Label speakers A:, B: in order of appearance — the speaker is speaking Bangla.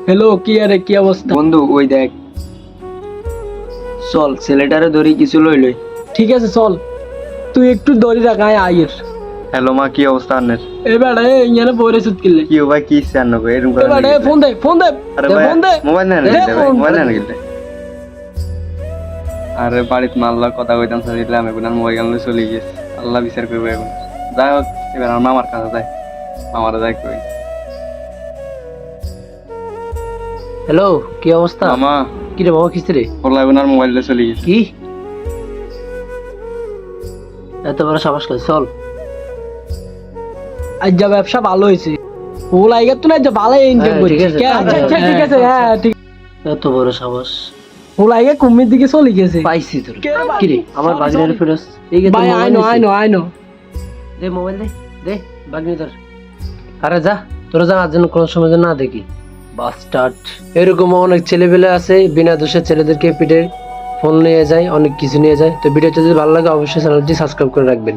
A: হ্যালো, কি আরে কি অবস্থা?
B: বন্ধু ওই দেখ, চল ছেলেটারে ধরি কিছু লই।
A: ঠিক আছে চল, তুই একটু দড়ি রাখায় আয়ের।
C: হ্যালো মা, কি অবস্থা আপনার?
A: এবারে ইয়ানে বইরে সুত কিনলে।
C: কি ভাই, কি চান না এরকম করে?
A: এবারে ফোন দে
C: আরে
A: দে,
C: ভাই
A: ফোন দে।
C: মোবাইল না
A: দে
C: নিলে ভাই,
A: ফোন।
C: মোবাইল না নিলে। আরে বাড়িত মাল্লা কথা কইতাম দিলাম, এখন আর মোবাইল আনলে চলে গেছে। আল্লাহ বিচার করবে এখন। যাই হোক, এবার আমার মামার কাছে যাই, মামারা যাই কই।
D: হ্যালো, কি অবস্থা?
C: মামা,
D: কি রে বাবা, কিসে রে?
C: ওলা এখন আর মোবাইলটা চলে গেছে।
D: কি এত বড় সাবাস করে? চল
A: আজ যা ব্যবসা ভালো হয়েছে। ও লাইগা তো না, যে ভালো ইনকাম
D: হ্যাঁ,
A: করছে।
D: ঠিক আছে।
A: আচ্ছা ঠিক আছে, হ্যাঁ ঠিক।
D: এত বড় সাবাস
A: ও লাইগা কুমির দিকে চলে গেছে।
D: পাইছি তোর।
A: কে রে ভাই?
D: কি রে আমার
A: Sorry,
D: বাগিনের
A: sorry.
D: ফেরস? এই যে তোর
A: ভাই
D: মোবাইল
A: আই নো।
D: দে মোবাইল দে, দে বাগনি তোর। আরে যা, তোরা যা, আজ যেন কোনো সময় যেন না দেখি। বাস্টার্ড। এরকম অনেক ছেলেপেলে আছে বিনা দোষে ছেলেদেরকে পিঠে ফোন নিয়ে যায়, অনেক কিছু নিয়ে যায়। তো ভিডিওটা যদি ভালো লাগে অবশ্যই চ্যানেলটি সাবস্ক্রাইব করে রাখবেন।